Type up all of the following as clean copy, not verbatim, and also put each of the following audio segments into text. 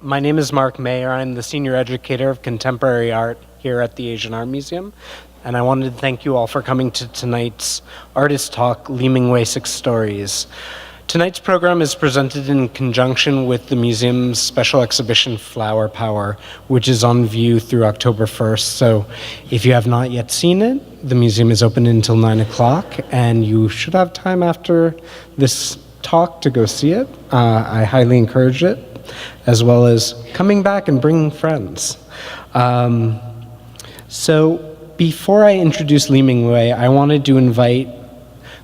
My name is Mark Mayer. I'm the Senior Educator of Contemporary Art here at the Asian Art Museum. And I wanted to thank you all for coming to tonight's artist talk, Mingwei 6 Stories. Tonight's program is presented in conjunction with the museum's special exhibition, Flower Power, which is on view through October 1st. So if you have not yet seen it, the museum is open until 9 o'clock, and you should have time after this talk to go see it. I highly encourage it, as well as coming back and bringing friends. So before I introduce Li Mingwei, I wanted to invite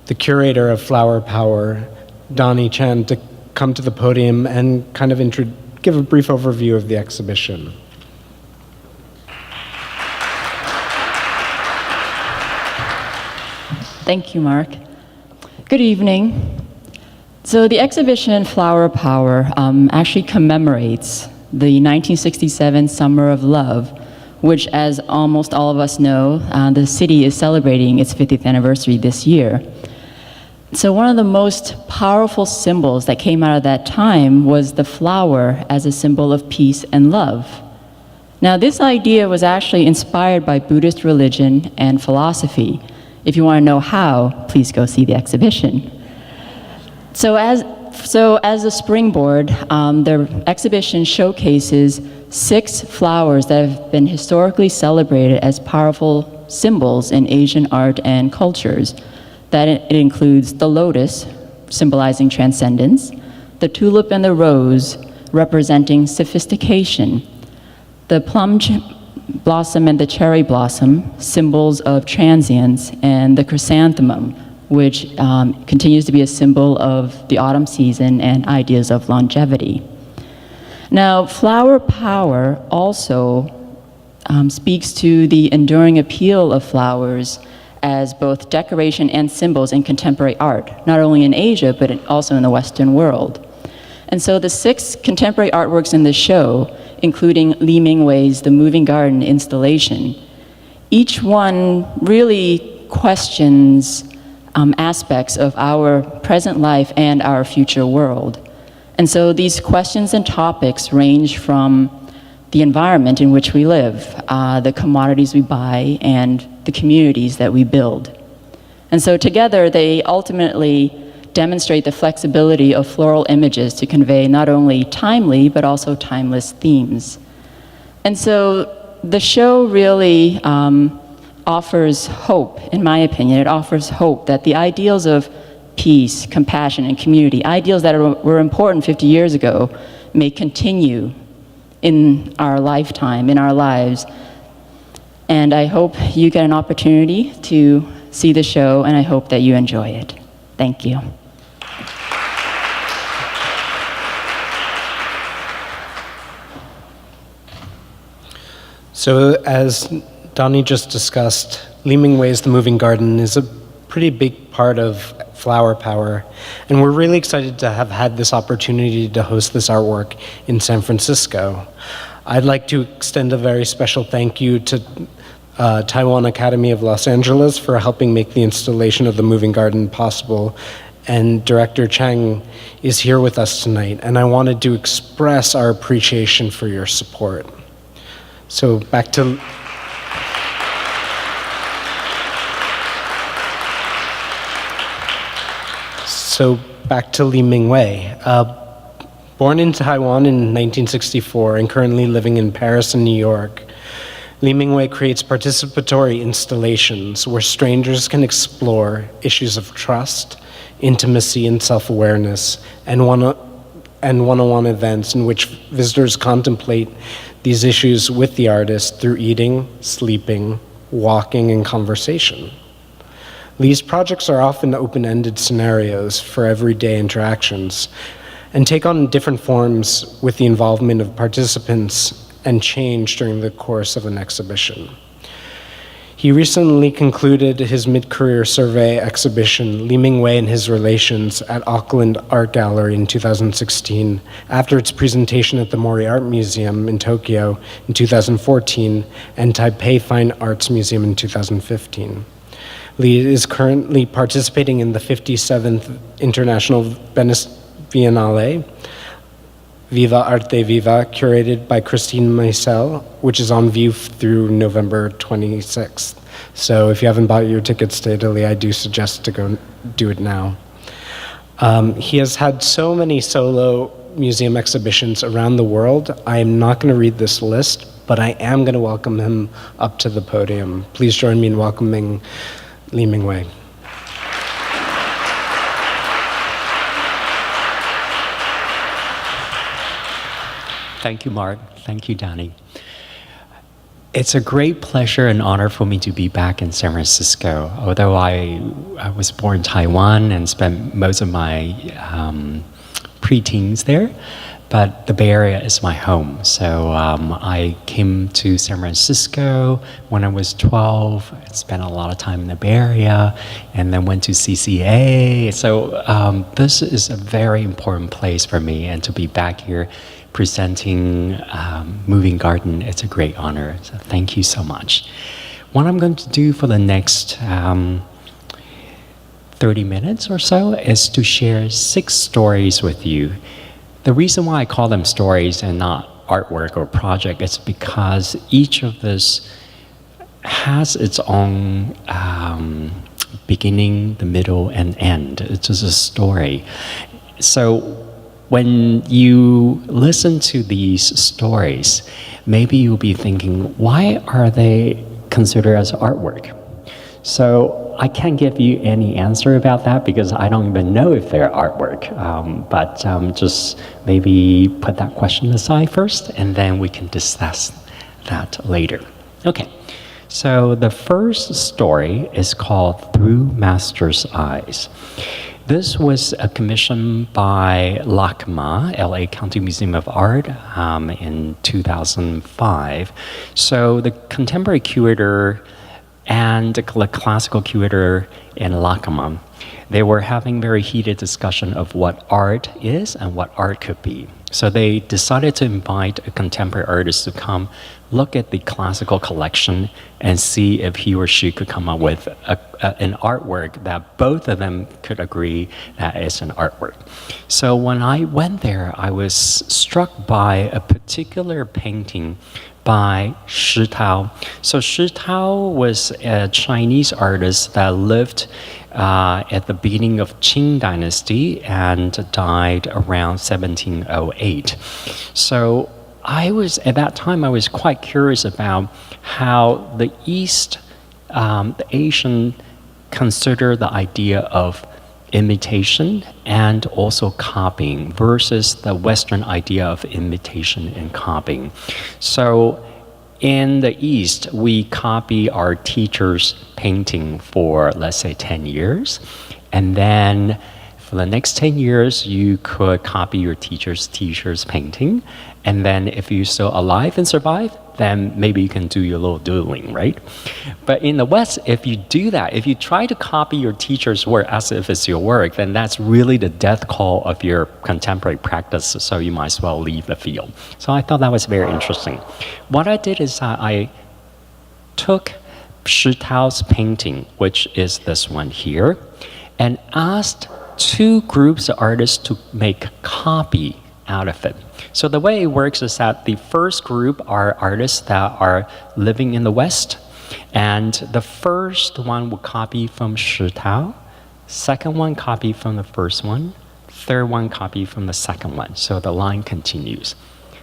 the curator of Flower Power, Donnie Chan, to come to the podium and kind of give a brief overview of the exhibition. Thank you, Mark. Good evening. So the exhibition Flower Power actually commemorates the 1967 Summer of Love, which, as almost all of us know, the city is celebrating its 50th anniversary this year. So one of the most powerful symbols that came out of that time was the flower as a symbol of peace and love. Now, this idea was actually inspired by Buddhist religion and philosophy. If you want to know how, please go see the exhibition. So as a springboard, the exhibition showcases 6 flowers that have been historically celebrated as powerful symbols in Asian art and cultures. That it includes the lotus, symbolizing transcendence, the tulip and the rose, representing sophistication, the plum blossom and the cherry blossom, symbols of transience, and the chrysanthemum, which continues to be a symbol of the autumn season and ideas of longevity. Now, Flower Power also speaks to the enduring appeal of flowers as both decoration and symbols in contemporary art, not only in Asia, but also in the Western world. And so the 6 contemporary artworks in the show, including Li Mingwei's The Moving Garden installation, each one really questions aspects of our present life and our future world. And so these questions and topics range from the environment in which we live, the commodities we buy, and the communities that we build. And so together, they ultimately demonstrate the flexibility of floral images to convey not only timely, but also timeless themes. And so the show really offers hope, in my opinion. It offers hope that the ideals of peace, compassion, and community, ideals that were important 50 years ago, may continue in our lifetime, in our lives. And I hope you get an opportunity to see the show, and I hope that you enjoy it. Thank you. So as Donnie just discussed, Li Mingwei's The Moving Garden is a pretty big part of Flower Power, and we're really excited to have had this opportunity to host this artwork in San Francisco. I'd like to extend a very special thank you to Taiwan Academy of Los Angeles for helping make the installation of The Moving Garden possible, and Director Chang is here with us tonight, and I wanted to express our appreciation for your support. So back to Li Mingwei. Born in Taiwan in 1964 and currently living in Paris and New York, Li Mingwei creates participatory installations where strangers can explore issues of trust, intimacy, and self-awareness, and one-on-one events in which visitors contemplate these issues with the artist through eating, sleeping, walking, and conversation. These projects are often open-ended scenarios for everyday interactions and take on different forms with the involvement of participants and change during the course of an exhibition. He recently concluded his mid-career survey exhibition, Li Mingwei and His Relations, at Auckland Art Gallery in 2016, after its presentation at the Mori Art Museum in Tokyo in 2014 and Taipei Fine Arts Museum in 2015. Li is currently participating in the 57th International Venice Biennale, Viva Arte Viva, curated by Christine Meisel, which is on view through November 26th. So if you haven't bought your tickets to Italy, I do suggest to go do it now. He has had so many solo museum exhibitions around the world. I am not going to read this list, but I am going to welcome him up to the podium. Please join me in welcoming Li Mingwei. Thank you, Mark. Thank you, Danny. It's a great pleasure and honor for me to be back in San Francisco. Although I was born in Taiwan and spent most of my preteens there, but the Bay Area is my home. So I came to San Francisco when I was 12, spent a lot of time in the Bay Area, and then went to CCA. So this is a very important place for me, and to be back here presenting Moving Garden, it's a great honor. So thank you so much. What I'm going to do for the next 30 minutes or so is to share 6 stories with you. The reason why I call them stories and not artwork or project is because each of this has its own beginning, the middle, and end. It's just a story. So when you listen to these stories, maybe you'll be thinking, why are they considered as artwork? So I can't give you any answer about that because I don't even know if they're artwork. But just maybe put that question aside first, and then we can discuss that later. Okay, so the first story is called Through Master's Eyes. This was a commission by LACMA, LA County Museum of Art, in 2005. So the contemporary curator and the classical curator in LACMA, they were having very heated discussion of what art is and what art could be. So they decided to invite a contemporary artist to come look at the classical collection and see if he or she could come up with an artwork that both of them could agree that is an artwork. So when I went there, I was struck by a particular painting by Shi Tao. So Shi Tao was a Chinese artist that lived at the beginning of Qing Dynasty and died around 1708. So at that time, I was quite curious about how the East, the Asian, consider the idea of imitation and also copying versus the Western idea of imitation and copying. So in the East, we copy our teacher's painting for, let's say, 10 years. And then for the next 10 years, you could copy your teacher's painting. And then if you're still alive and survive, then maybe you can do your little doodling, right? But in the West, if you do that, if you try to copy your teacher's work as if it's your work, then that's really the death call of your contemporary practice, so you might as well leave the field. So I thought that was very interesting. What I did is I took Shi Tao's painting, which is this one here, and asked 2 groups of artists to make a copy out of it. So the way it works is that the first group are artists that are living in the West, and the first one will copy from Shi Tao, second one copy from the first one, third one copy from the second one. So the line continues.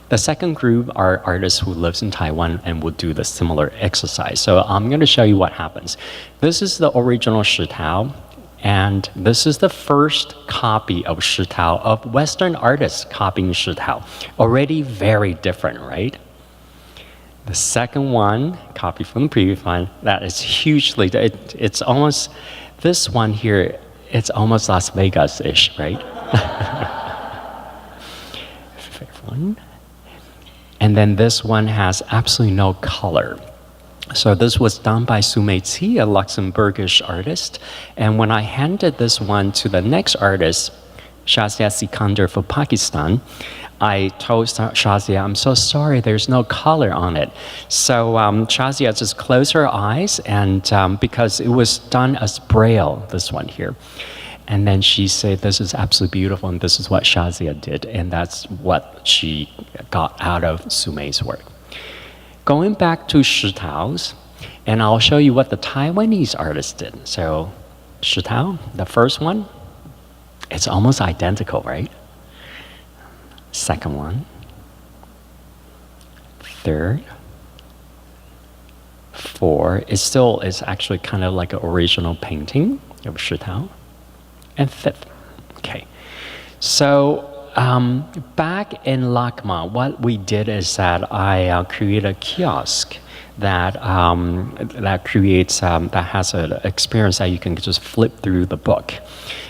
The second group are artists who lives in Taiwan and will do the similar exercise. So I'm going to show you what happens. This is the original Shi Tao. And this is the first copy of Shi Tao, of Western artists copying Shi Tao. Already very different, right? The second one, copy from the previous one, that is hugely, it's almost, this one here, it's almost Las Vegas-ish, right? Fifth one. And then this one has absolutely no color. So this was done by Su Meiqi, a Luxembourgish artist. And when I handed this one to the next artist, Shazia Sikandar for Pakistan, I told Shazia, I'm so sorry, there's no color on it. So Shazia just closed her eyes, and because it was done as Braille, this one here. And then she said, this is absolutely beautiful, and this is what Shazia did. And that's what she got out of Sumei's work. Going back to Shitao's, and I'll show you what the Taiwanese artist did. So Shitao, the first one, it's almost identical, right? Second one, third, four, it's actually kind of like an original painting of Shitao. And fifth. Okay. So back in Lakma, what we did is that I created a kiosk that that has an experience that you can just flip through the book.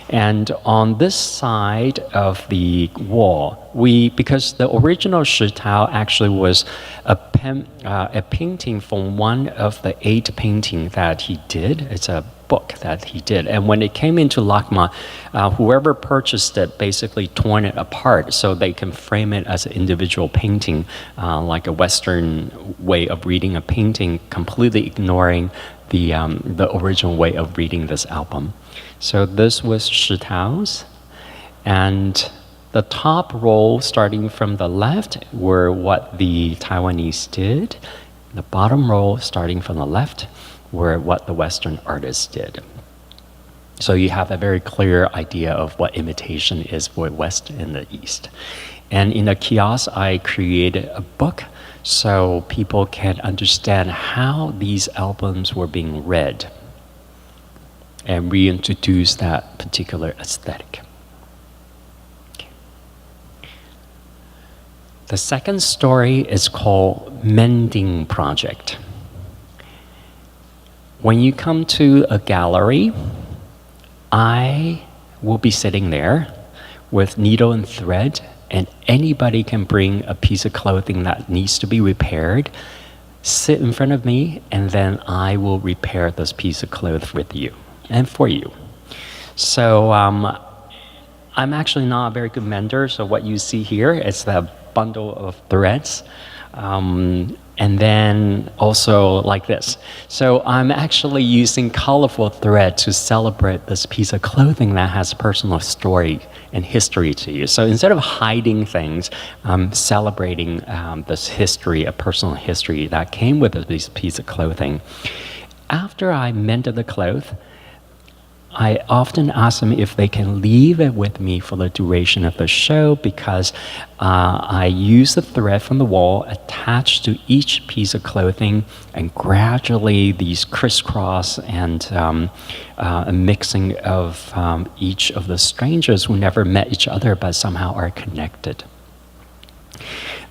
And on this side of the wall, because the original Shitao actually was a painting from one of the 8 paintings that he did. It's a book that he did. And when it came into Lakma, whoever purchased it basically torn it apart so they can frame it as an individual painting, like a Western way of reading a painting, completely ignoring the original way of reading this album. So this was Shitao's, and the top row starting from the left were what the Taiwanese did. The bottom row starting from the left were what the Western artists did. So you have a very clear idea of what imitation is for West and the East. And in the kiosk, I created a book so people can understand how these albums were being read and reintroduce that particular aesthetic. Okay. The second story is called Mending Project. When you come to a gallery, I will be sitting there with needle and thread, and anybody can bring a piece of clothing that needs to be repaired, sit in front of me, and then I will repair this piece of cloth with you and for you. So I'm actually not a very good mender, so what you see here is the bundle of threads. And then also like this. So I'm actually using colorful thread to celebrate this piece of clothing that has personal story and history to you. So instead of hiding things, I'm celebrating this history, a personal history that came with this piece of clothing. After I mended the cloth, I often ask them if they can leave it with me for the duration of the show, because I use the thread from the wall attached to each piece of clothing, and gradually these crisscross and a mixing of each of the strangers who never met each other but somehow are connected.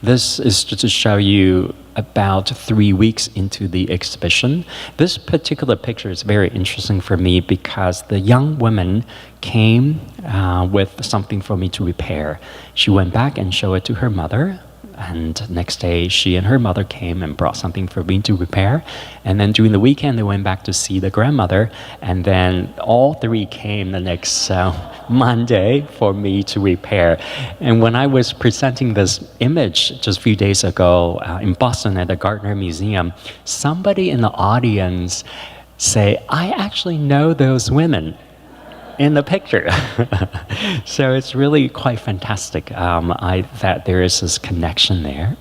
This is just to show you about 3 weeks into the exhibition. This particular picture is very interesting for me because the young woman came with something for me to repair. She went back and showed it to her mother, and next day she and her mother came and brought something for me to repair. And then during the weekend they went back to see the grandmother, and then all 3 came the next Monday for me to repair. And when I was presenting this image just a few days ago in Boston at the Gardner Museum, somebody in the audience say, I actually know those women in the picture. So it's really quite fantastic that there is this connection there.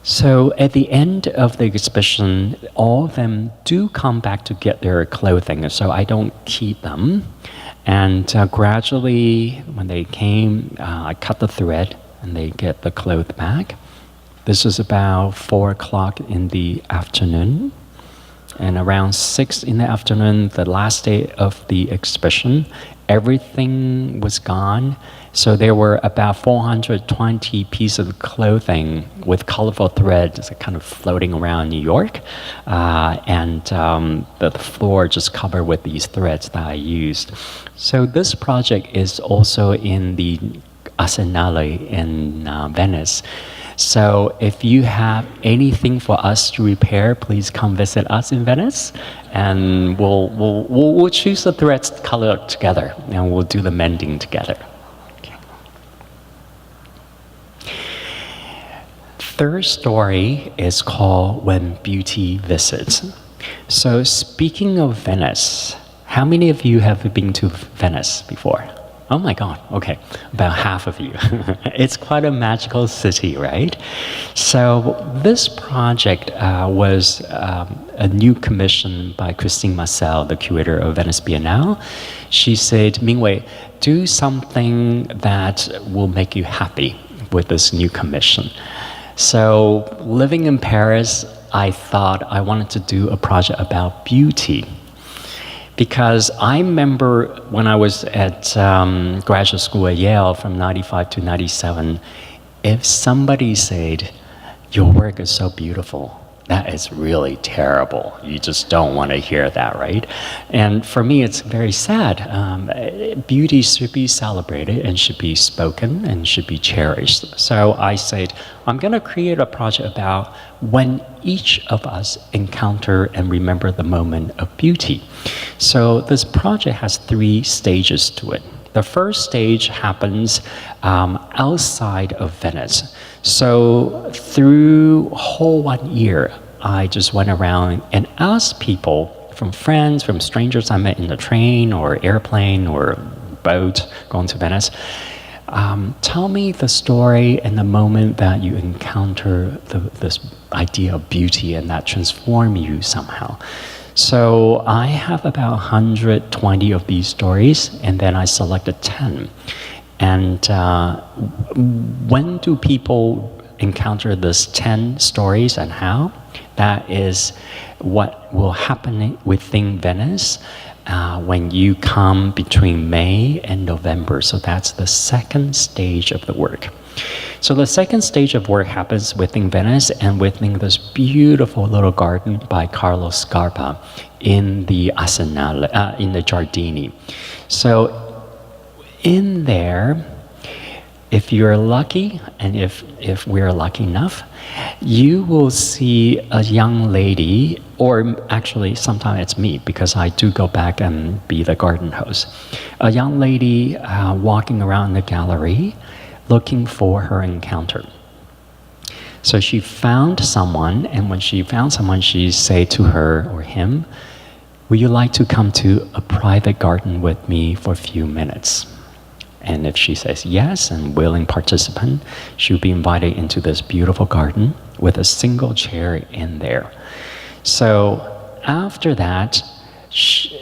So at the end of the exhibition, all of them do come back to get their clothing, so I don't keep them. And gradually, when they came, I cut the thread and they get the clothes back. This is about 4 o'clock in the afternoon. And around 6 in the afternoon, the last day of the exhibition, everything was gone. So there were about 420 pieces of clothing with colorful threads kind of floating around New York. And the floor just covered with these threads that I used. So this project is also in the Arsenale in Venice. So if you have anything for us to repair, please come visit us in Venice, and we'll choose the threads color together, and we'll do the mending together. Okay. Third story is called When Beauty Visits. So speaking of Venice, How many of you have been to Venice before? Oh my God, okay, about half of you. It's quite a magical city, right? So this project was a new commission by Christine Marcel, the curator of Venice Biennale. She said, Mingwei, do something that will make you happy with this new commission. So living in Paris, I thought I wanted to do a project about beauty. Because I remember when I was at graduate school at Yale from 95 to 97, if somebody said, your work is so beautiful, that is really terrible. You just don't want to hear that, right? And for me, it's very sad. Beauty should be celebrated and should be spoken and should be cherished. So I said, I'm going to create a project about when each of us encounter and remember the moment of beauty. So this project has 3 stages to it. The first stage happens outside of Venice. So through whole 1 year, I just went around and asked people, from friends, from strangers I met in the train or airplane or boat going to Venice, tell me the story and the moment that you encounter this idea of beauty and that transform you somehow. So I have about 120 of these stories, and then I selected 10. And when do people encounter these 10 stories and how? That is what will happen within Venice when you come between May and November. So that's the second stage of the work. So the second stage of work happens within Venice and within this beautiful little garden by Carlo Scarpa in the Arsenale, in the Giardini. So in there, if you're lucky, and if we're lucky enough, you will see a young lady, or actually sometimes it's me, because I do go back and be the garden host. A young lady walking around the gallery looking for her encounter. So she found someone, and when she found someone, she say to her or him, would you like to come to a private garden with me for a few minutes? And if she says yes and willing participant, she'll be invited into this beautiful garden with a single chair in there. So after that,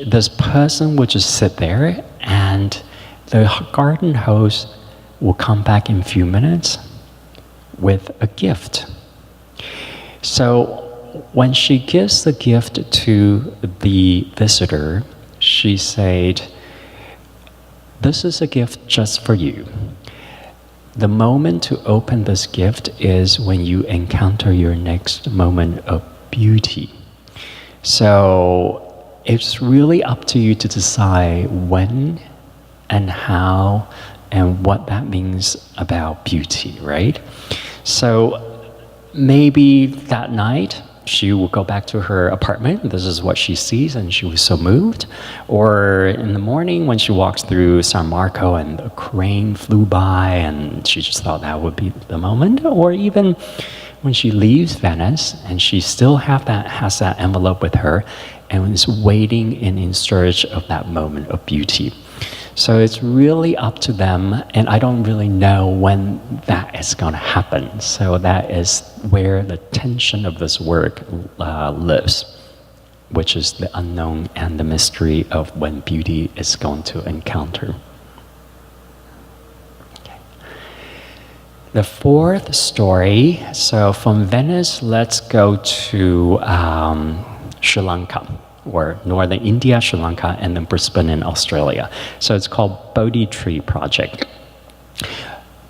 this person would just sit there, and the garden host will come back in a few minutes with a gift. So when she gives the gift to the visitor, she said, this is a gift just for you. The moment to open this gift is when you encounter your next moment of beauty. So it's really up to you to decide when and how and what that means about beauty, right? So maybe that night, she will go back to her apartment. This is what she sees, and she was so moved. Or in the morning, when she walks through San Marco and the crane flew by, and she just thought that would be the moment. Or even when she leaves Venice, and she still has that envelope with her, and is waiting and in search of that moment of beauty. So it's really up to them, and I don't really know when that is going to happen. So that is where the tension of this work lives, which is the unknown and the mystery of when beauty is going to encounter. Okay. The fourth story, so from Venice, let's go to Sri Lanka, or northern India, Sri Lanka, and then Brisbane in Australia. So it's called Bodhi Tree Project.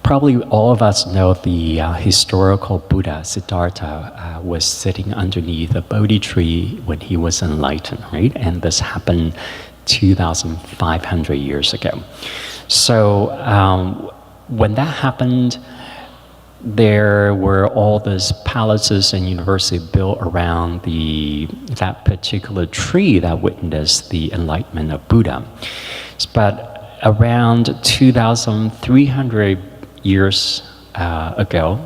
Probably all of us know the historical Buddha, Siddhartha, was sitting underneath a Bodhi tree when he was enlightened, right? And this happened 2,500 years ago. So when that happened, there were all these palaces and universities built around that particular tree that witnessed the enlightenment of Buddha. But around 2,300 years ago,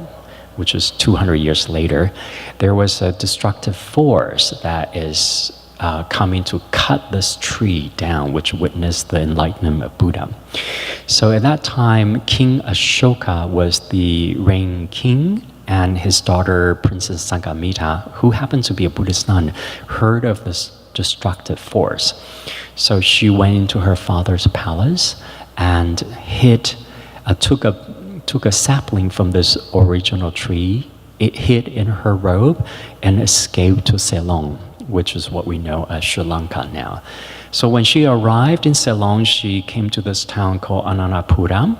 which is 200 years later, there was a destructive force that is coming to cut this tree down, which witnessed the enlightenment of Buddha. So at that time, King Ashoka was the reigning king, and his daughter, Princess Sanghamitta, who happened to be a Buddhist nun, heard of this destructive force. So she went into her father's palace and took a sapling from this original tree. It hid in her robe and escaped to Ceylon, which is what we know as Sri Lanka now. So when she arrived in Ceylon, she came to this town called Ananapuram,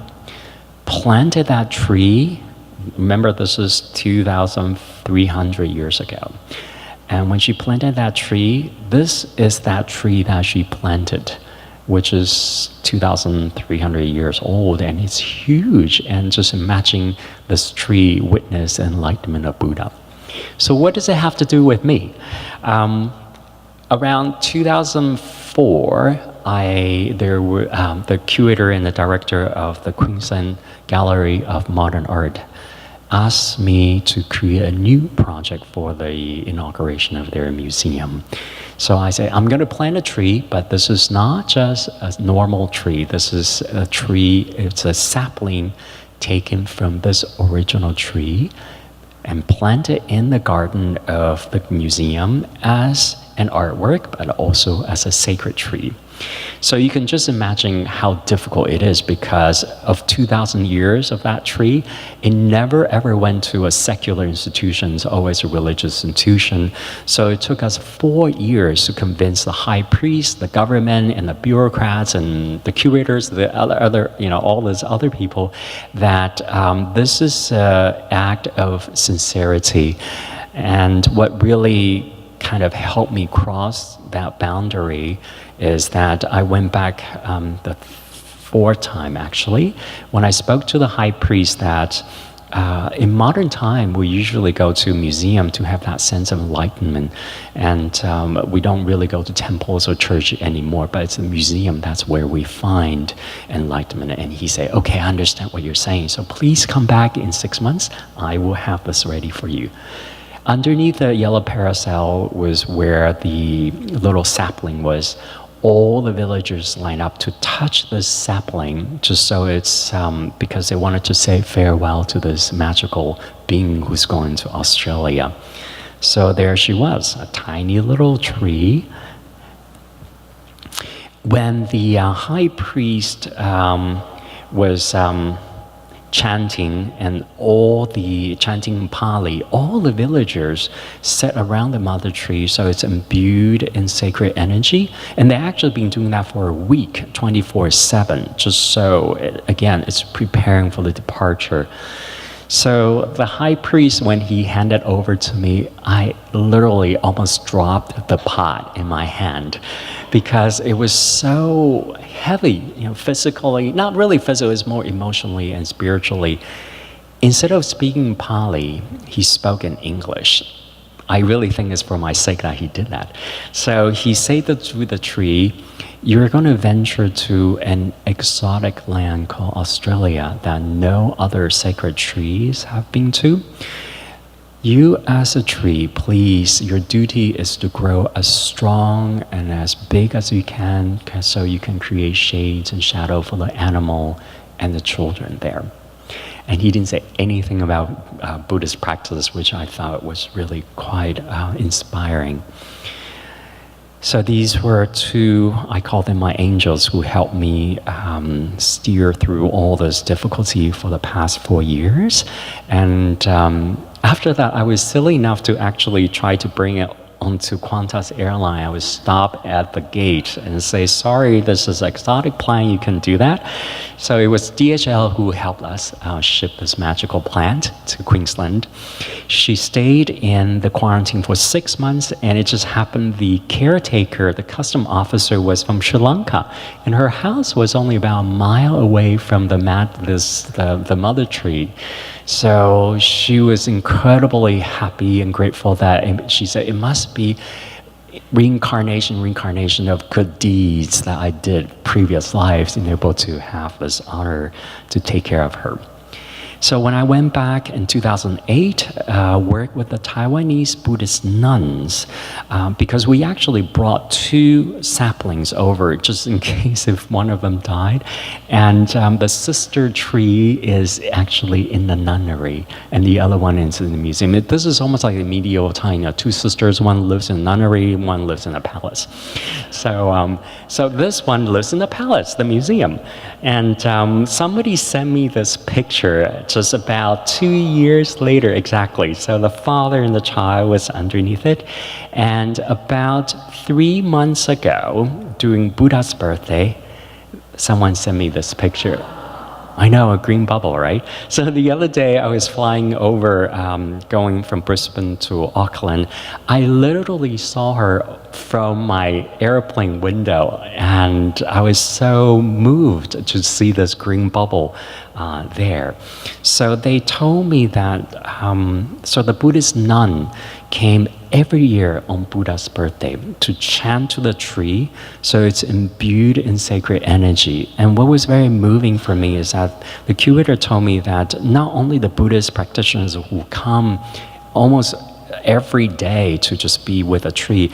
planted that tree. Remember, this is 2,300 years ago. And when she planted that tree, this is that tree that she planted, which is 2,300 years old, and it's huge. And just imagine this tree witness enlightenment of Buddha. So what does it have to do with me? Around 2004, the curator and the director of the Queensland Gallery of Modern Art asked me to create a new project for the inauguration of their museum. So I said, I'm going to plant a tree, but this is not just a normal tree. This is a tree, it's a sapling taken from this original tree and planted in the garden of the museum as an artwork, but also as a sacred tree. So you can just imagine how difficult it is, because of 2,000 years of that tree, it never ever went to a secular institution, it's always a religious institution. So it took us 4 years to convince the high priest, the government, and the bureaucrats, and the curators, the other all those other people, that this is an act of sincerity. And what really kind of helped me cross that boundary is that I went back the fourth time, actually, when I spoke to the high priest that in modern time, we usually go to a museum to have that sense of enlightenment. And we don't really go to temples or church anymore, but it's a museum, that's where we find enlightenment. And he said, okay, I understand what you're saying. So please come back in 6 months. I will have this ready for you. Underneath the yellow parasol was where the little sapling was. All the villagers lined up to touch this sapling, just so it's because they wanted to say farewell to this magical being who's going to Australia. So there she was, a tiny little tree. When the high priest was chanting, and all the chanting in Pali, all the villagers sat around the mother tree, so it's imbued in sacred energy. And they've actually been doing that for a week, 24/7, just so, again, it's preparing for the departure. So the high priest, when he handed over to me, I literally almost dropped the pot in my hand, because it was so heavy, physically, not really physically, it's more emotionally and spiritually. Instead of speaking Pali, he spoke in English. I really think it's for my sake that he did that. So he said to the tree, you're going to venture to an exotic land called Australia that no other sacred trees have been to. You as a tree, please, your duty is to grow as strong and as big as you can, so you can create shades and shadow for the animal and the children there. And he didn't say anything about Buddhist practice, which I thought was really quite inspiring. So these were two, I call them my angels, who helped me steer through all this difficulty for the past 4 years. And after that, I was silly enough to actually try to bring it onto Qantas airline. I would stop at the gate and say, sorry, this is exotic plant, you can do that. So it was DHL who helped us ship this magical plant to Queensland. She stayed in the quarantine for 6 months, and it just happened the caretaker, the custom officer, was from Sri Lanka, and her house was only about a mile away from the mother tree. So she was incredibly happy and grateful that, she said, it must be reincarnation of good deeds that I did previous lives, and able to have this honor to take care of her. So when I went back in 2008, worked with the Taiwanese Buddhist nuns, because we actually brought 2 saplings over just in case if one of them died. And the sister tree is actually in the nunnery, and the other one is in the museum. This is almost like a medieval time. 2 sisters, one lives in a nunnery, one lives in a palace. So this one lives in the palace, the museum. And somebody sent me this picture just about 2 years later, exactly. So the father and the child was underneath it. And about 3 months ago, during Buddha's birthday, someone sent me this picture. I know, a green bubble, right? So the other day I was flying over, going from Brisbane to Auckland. I literally saw her from my airplane window, and I was so moved to see this green bubble there. So they told me that, so the Buddhist nun came every year on Buddha's birthday to chant to the tree, so it's imbued in sacred energy. And what was very moving for me is that the curator told me that not only the Buddhist practitioners who come almost every day to just be with a tree,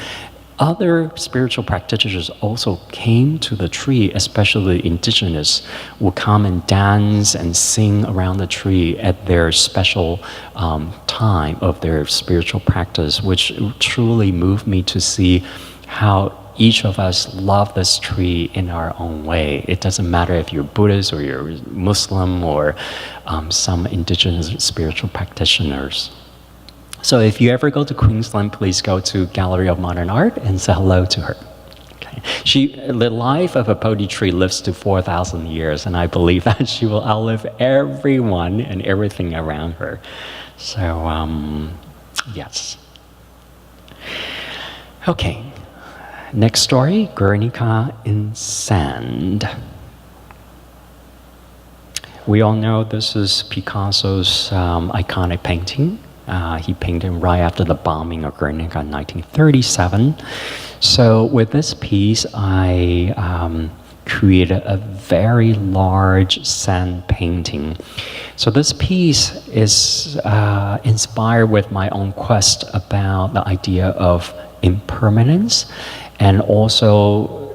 other spiritual practitioners also came to the tree, especially indigenous, will come and dance and sing around the tree at their special time of their spiritual practice, which truly moved me to see how each of us love this tree in our own way. It doesn't matter if you're Buddhist or you're Muslim or some indigenous spiritual practitioners. So if you ever go to Queensland, please go to Gallery of Modern Art and say hello to her. Okay. The life of a Bodhi tree lives to 4,000 years, and I believe that she will outlive everyone and everything around her. So, yes. Okay, next story, Guernica in Sand. We all know this is Picasso's iconic painting. He painted right after the bombing of Guernica in 1937. So with this piece, I created a very large sand painting. So this piece is inspired with my own quest about the idea of impermanence, and also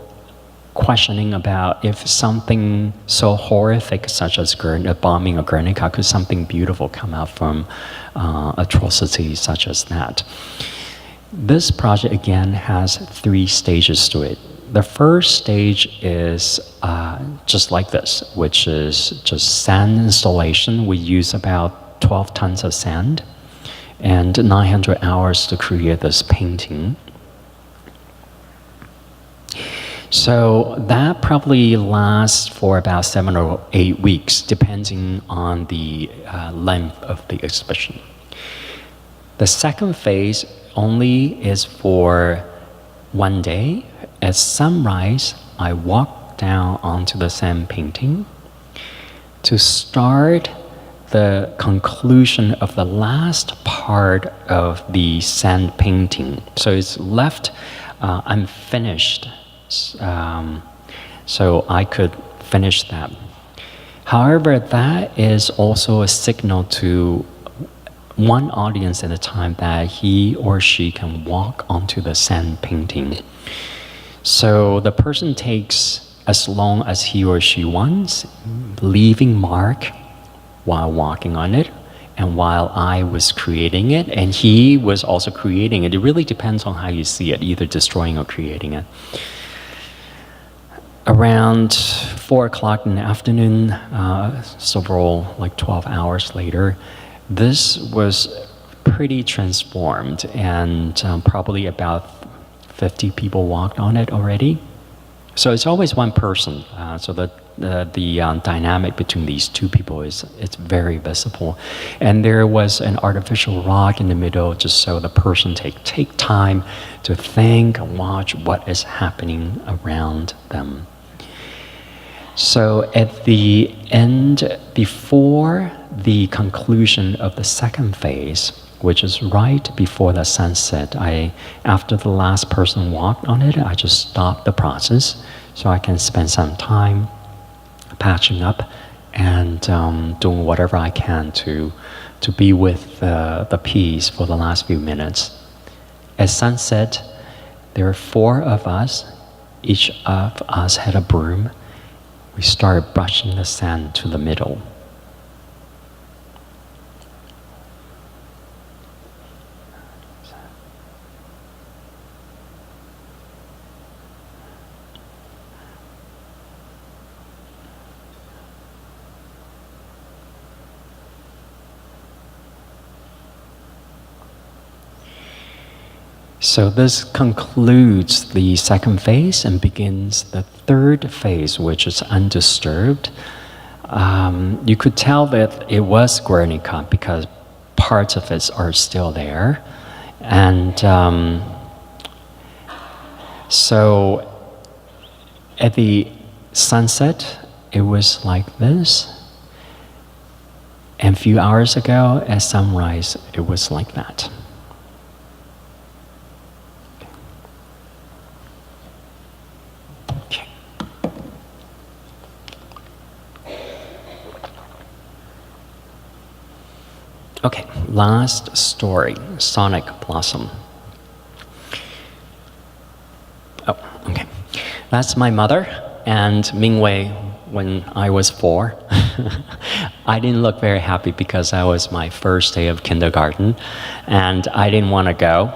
questioning about if something so horrific such as the bombing of Guernica, could something beautiful come out from atrocities such as that. This project again has 3 stages to it. The first stage is just like this, which is just sand installation. We use about 12 tons of sand and 900 hours to create this painting. So that probably lasts for about 7 or 8 weeks, depending on the length of the exhibition. The second phase only is for 1 day. At sunrise, I walk down onto the sand painting to start the conclusion of the last part of the sand painting. So it's left unfinished. So I could finish that. However, that is also a signal to one audience at a time that he or she can walk onto the sand painting. So the person takes as long as he or she wants, leaving mark while walking on it, and while I was creating it, and he was also creating it. It really depends on how you see it, either destroying or creating it. Around 4 o'clock in the afternoon, several, like 12 hours later, this was pretty transformed, and probably about 50 people walked on it already. So it's always one person, so that the dynamic between these 2 people it's very visible. And there was an artificial rock in the middle, just so the person take time to think and watch what is happening around them. So at the end, before the conclusion of the second phase, which is right before the sunset, after the last person walked on it, I just stopped the process so I can spend some time patching up and doing whatever I can to be with the piece for the last few minutes. At sunset, there were four of us. Each of us had a broom. We started brushing the sand to the middle. So this concludes the second phase and begins the third phase, which is undisturbed. You could tell that it was Guernica because parts of it are still there. And so at the sunset, it was like this. And a few hours ago, at sunrise, it was like that. Okay, last story, Sonic Blossom. Oh, okay. That's my mother and Mingwei when I was 4. I didn't look very happy because that was my first day of kindergarten and I didn't want to go.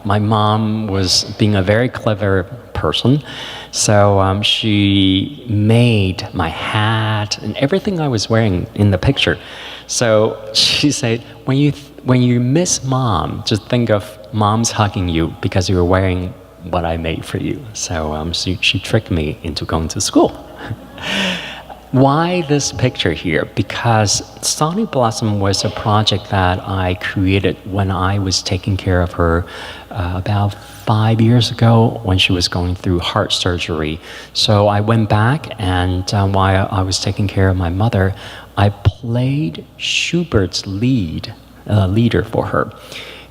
My mom was being a very clever person, so she made my hat and everything I was wearing in the picture. So she said, when you miss mom, just think of mom's hugging you because you were wearing what I made for you. So she tricked me into going to school. Why this picture here? Because Sonic Blossom was a project that I created when I was taking care of her about 5 years ago when she was going through heart surgery. So I went back and while I was taking care of my mother, I played Schubert's leader for her.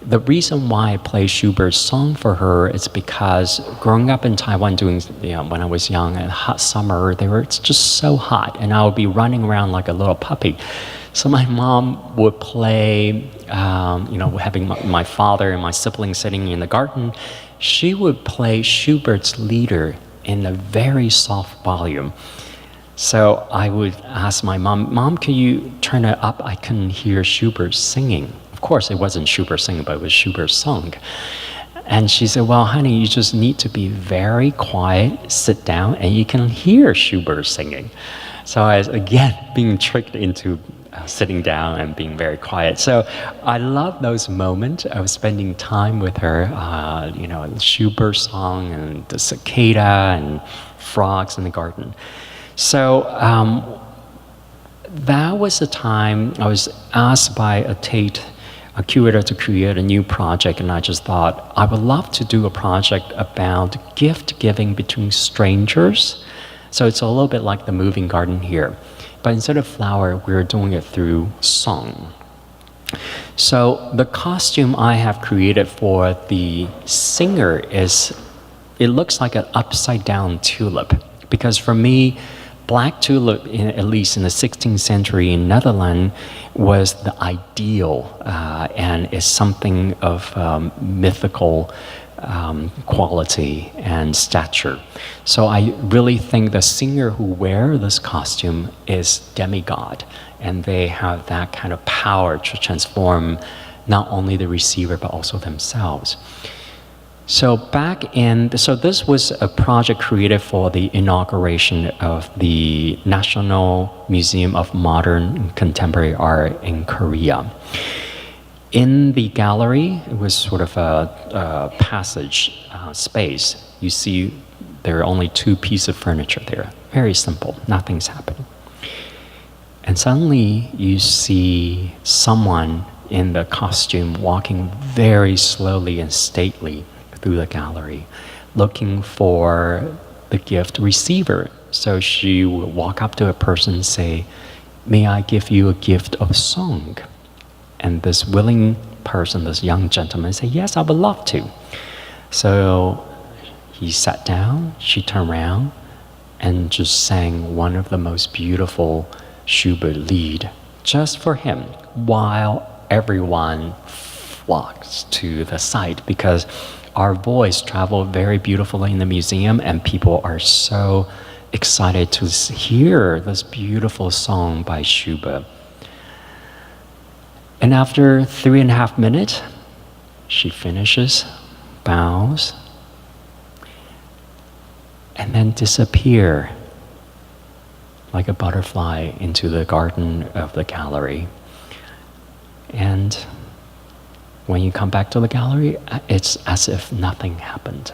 The reason why I play Schubert's song for her is because growing up in Taiwan when I was young, in hot summer, it's just so hot, and I would be running around like a little puppy. So my mom would play, having my father and my siblings sitting in the garden, she would play Schubert's leader in a very soft volume. So I would ask my mom, can you turn it up? I couldn't hear Schubert singing. Of course, it wasn't Schubert singing, but it was Schubert's song. And she said, well, honey, you just need to be very quiet, sit down, and you can hear Schubert singing. So I was, again, being tricked into sitting down and being very quiet. So I love those moments of spending time with her, Schubert song and the cicada and frogs in the garden. So that was the time I was asked by a curator to create a new project, and I just thought I would love to do a project about gift giving between strangers. So it's a little bit like the moving garden here, but instead of flower, we're doing it through song. So the costume I have created for the singer it looks like an upside down tulip, because for me, black tulip, at least in the 16th century in Netherlands, was the ideal and is something of mythical quality and stature. So I really think the singer who wear this costume is demigod, and they have that kind of power to transform not only the receiver but also themselves. So this was a project created for the inauguration of the National Museum of Modern and Contemporary Art in Korea. In the gallery, it was sort of a passage space. You see there are only 2 pieces of furniture there. Very simple, nothing's happening. And suddenly you see someone in the costume walking very slowly and stately through the gallery, looking for the gift receiver. So she would walk up to a person and say, may I give you a gift of song? And this willing person, this young gentleman, said, yes, I would love to. So he sat down, she turned around, and just sang one of the most beautiful Schubert Lied just for him while everyone flocks to the site because our voice traveled very beautifully in the museum and people are so excited to hear this beautiful song by Schubert. And after 3.5 minutes, she finishes, bows, and then disappear like a butterfly into the garden of the gallery. And when you come back to the gallery, it's as if nothing happened.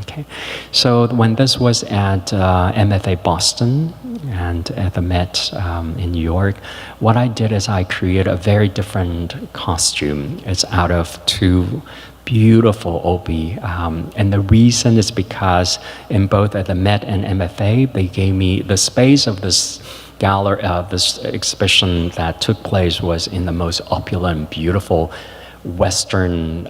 Okay, so when this was at MFA Boston and at the Met in New York, what I did is I created a very different costume. It's out of two beautiful obi, and the reason is because in both at the Met and MFA, they gave me the space of this gallery, this exhibition that took place was in the most opulent, beautiful Western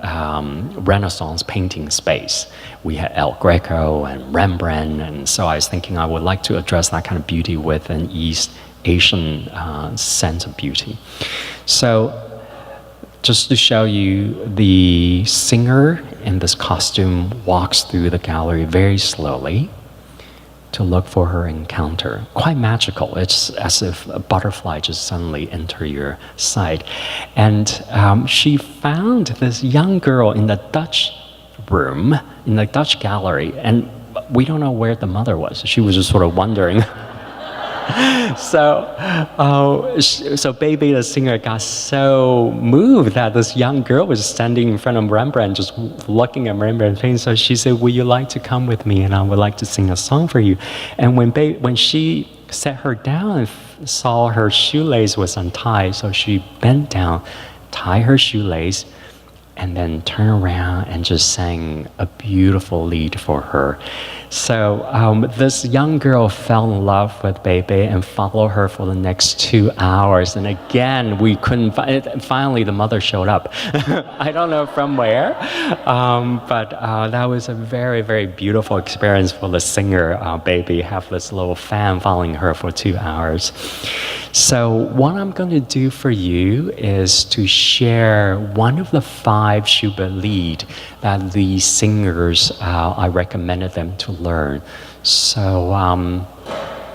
Renaissance painting space. We had El Greco and Rembrandt, and so I was thinking I would like to address that kind of beauty with an East Asian sense of beauty. So just to show you, the singer in this costume walks through the gallery very slowly to look for her encounter. Quite magical. It's as if a butterfly just suddenly enter your sight. And she found this young girl in the Dutch room, in the Dutch gallery, and we don't know where the mother was. She was just sort of wondering. So Baby, the singer, got so moved that this young girl was standing in front of Rembrandt, just looking at Rembrandt's painting. So she said, "Would you like to come with me? And I would like to sing a song for you." And when she sat her down and saw her shoelace was untied, so she bent down, tied her shoelace, and then turned around and just sang a beautiful lied for her. So this young girl fell in love with Bebe and followed her for the next 2 hours. And again, we couldn't finally the mother showed up. I don't know from where, but that was a very, very beautiful experience for the singer, Bebe, have this little fan following her for 2 hours. So what I'm going to do for you is to share one of the 5 Schubert Lied that the singers, I recommended them to learn. So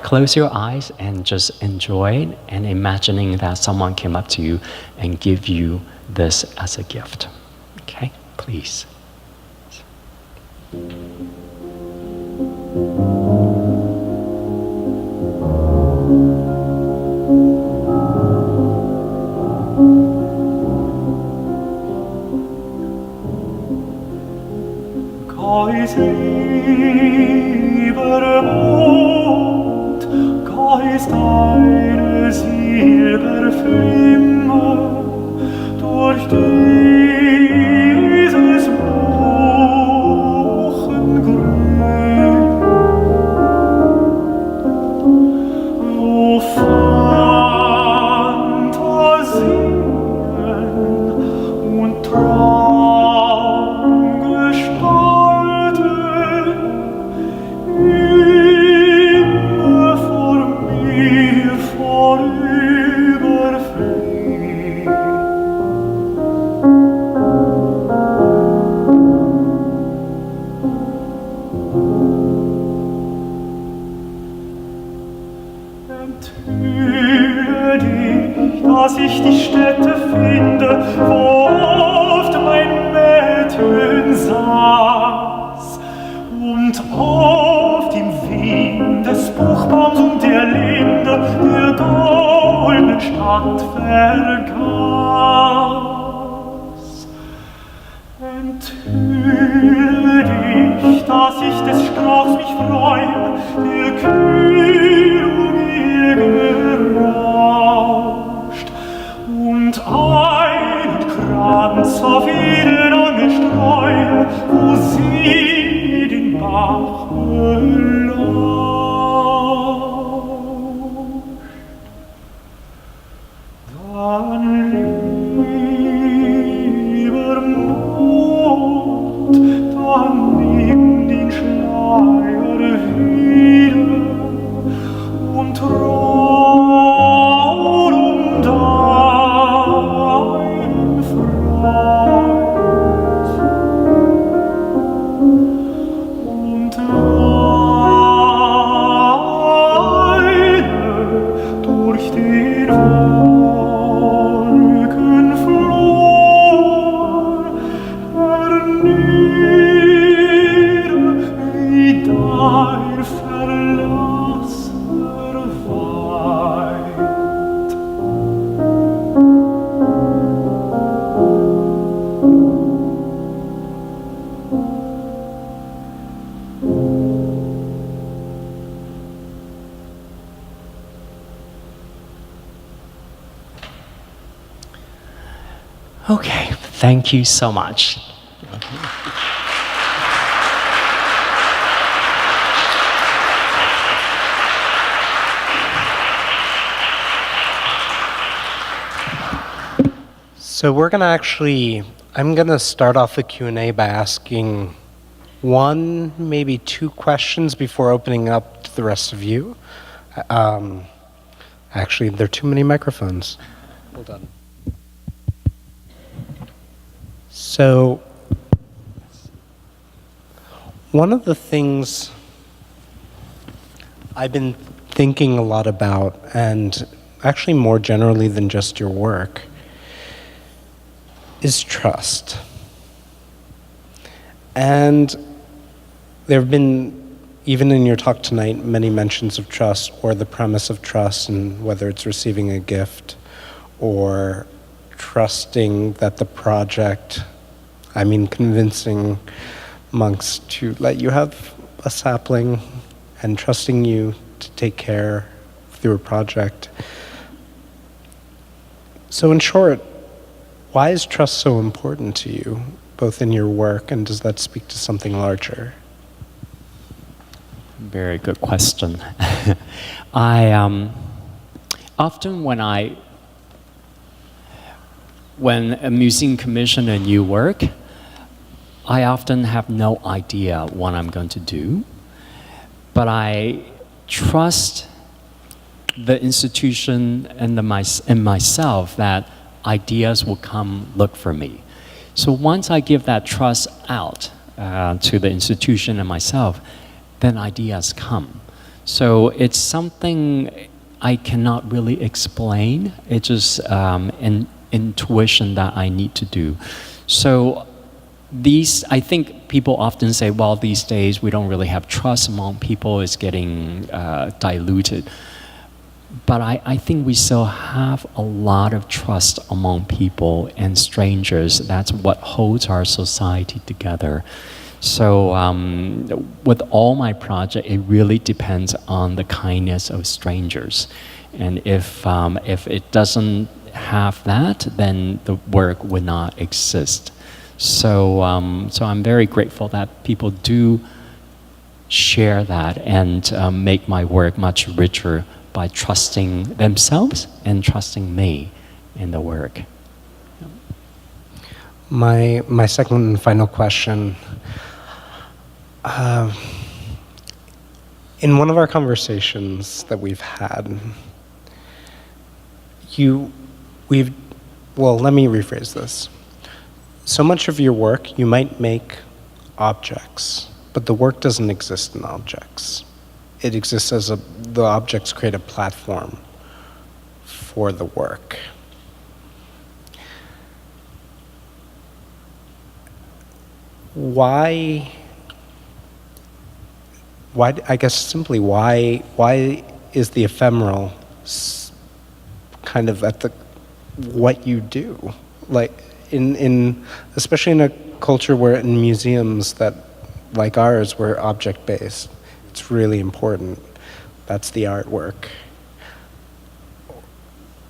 close your eyes and just enjoy it and imagining that someone came up to you and give you this as a gift. Okay, please. Geis Liebermond, geis deine Silberflimme durch dieses Buchengrün, wo Fantasien und Traumgestalten immer vor mir vorüberfliegen. Enthülle dich, dass ich die Stätte finde, wo oft mein Mädchen saß und auf dem Wind des Buchbaums und der Linde der goldenen Stadt vergaß. Enthülle dich, dass ich des Strauchs mich freue, der kühl um ihr gerauscht und einen Kranz auf ihren Angel streue, wo sie den Bach belauscht. Dann, lieber Mond, dann nimm den Schleier wieder den Wolken floh, nieder wie dein verlassener Wald. Okay, thank you so much. So I'm gonna start off the Q&A by asking one, maybe two questions before opening up to the rest of you. Actually, there are too many microphones. Hold on. So, one of the things I've been thinking a lot about, and actually more generally than just your work, is trust. And there have been, even in your talk tonight, many mentions of trust or the premise of trust, and whether it's receiving a gift or trusting that the project, convincing monks to let you have a sapling and trusting you to take care through a project. So in short, why is trust so important to you, both in your work, and does that speak to something larger? Very good question. I often when a museum commissions a new work, I often have no idea what I'm going to do, but I trust the institution and myself that ideas will come look for me. So once I give that trust out to the institution and myself, then ideas come. So it's something I cannot really explain. It's just an intuition that I need to do. So I think people often say, well, these days we don't really have trust among people, it's getting diluted. But I think we still have a lot of trust among people and strangers. That's what holds our society together. So with all my projects, it really depends on the kindness of strangers. And if it doesn't have that, then the work would not exist. So I'm very grateful that people do share that and make my work much richer by trusting themselves and trusting me in the work. My second and final question. In one of our conversations that we've had, let me rephrase this. So much of your work, you might make objects, but the work doesn't exist in objects. It exists as the objects create a platform for the work. Why, I guess simply, why is the ephemeral kind of at what you do? Like, especially in a culture where in museums that, like ours, we're object-based. It's really important. That's the artwork.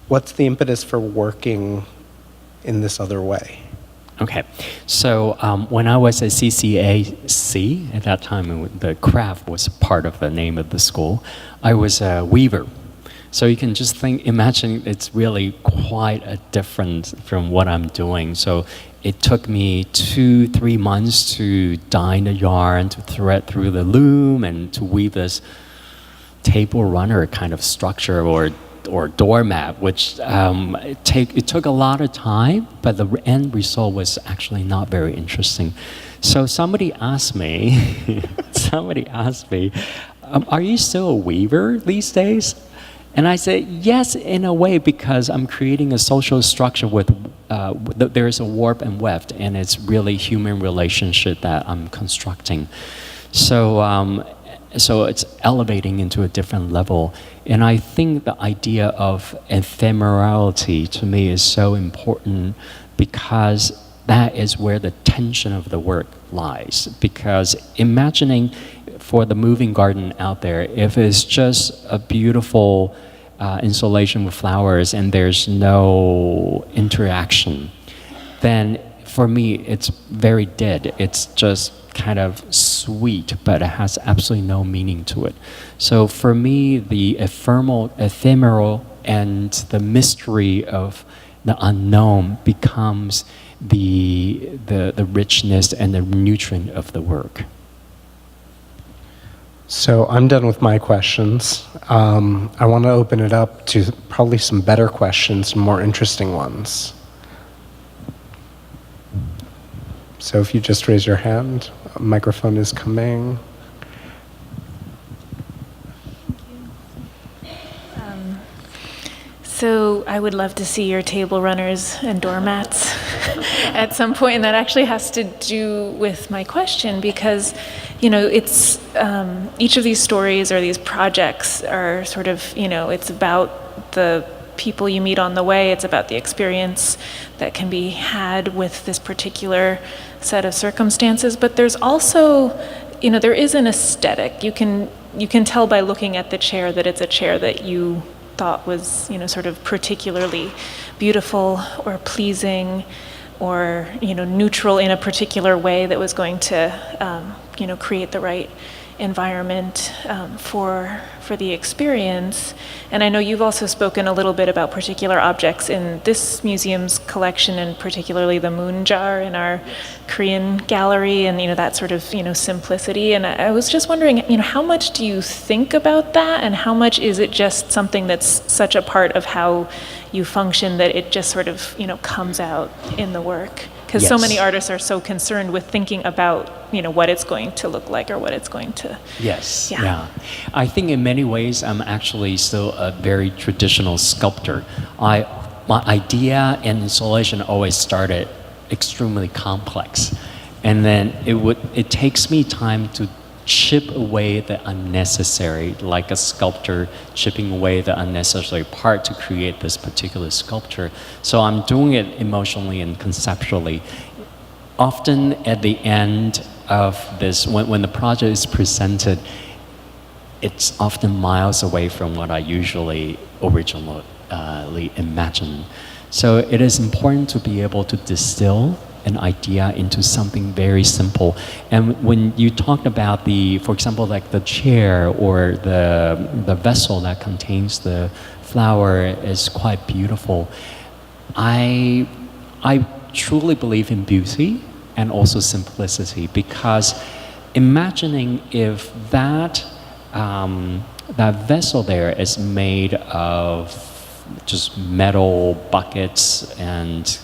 What's the impetus for working in this other way? Okay, so when I was at CCAC, at that time the craft was part of the name of the school, I was a weaver. So you can just imagine it's really quite a difference from what I'm doing. So it took me 2-3 months to dye the yarn, to thread through the loom, and to weave this table runner kind of structure or doormat, which it took a lot of time, but the end result was actually not very interesting. So somebody asked me, are you still a weaver these days? And I said, yes, in a way, because I'm creating a social structure with, there's a warp and weft, and it's really human relationship that I'm constructing. So, so it's elevating into a different level. And I think the idea of ephemerality to me is so important because that is where the tension of the work lies. Because imagining for the moving garden out there, if it's just a beautiful installation with flowers and there's no interaction, then for me it's very dead. It's just kind of sweet, but it has absolutely no meaning to it. So for me, the ephemeral and the mystery of the unknown becomes the richness and the nutrient of the work. So I'm done with my questions. I want to open it up to probably some better questions, more interesting ones. So if you just raise your hand, a microphone is coming. So I would love to see your table runners and doormats at some point, and that actually has to do with my question because, you know, it's each of these stories or these projects are sort of, you know, it's about the people you meet on the way. It's about the experience that can be had with this particular set of circumstances. But there's also, you know, there is an aesthetic. You can tell by looking at the chair that it's a chair that you thought was, you know, sort of particularly beautiful or pleasing or, you know, neutral in a particular way that was going to, you know, create the right environment for the experience. And I know you've also spoken a little bit about particular objects in this museum's collection, and particularly the moon jar in our Korean gallery, and, you know, that sort of, you know, simplicity. And I was just wondering, you know, how much do you think about that, and how much is it just something that's such a part of how you function that it just sort of, you know, comes out in the work? Because so many artists are so concerned with thinking about, you know, what it's going to look like or what it's going to. Yes. Yeah. I think in many ways I'm actually still a very traditional sculptor. My idea and installation always started extremely complex, and then it takes me time to chip away the unnecessary, like a sculptor chipping away the unnecessary part to create this particular sculpture. So I'm doing it emotionally and conceptually. Often at the end of this, when the project is presented, it's often miles away from what I usually originally imagined. So it is important to be able to distill an idea into something very simple. And when you talked about for example, like the chair or the vessel that contains the flower is quite beautiful. I truly believe in beauty and also simplicity, because imagining if that vessel there is made of just metal buckets and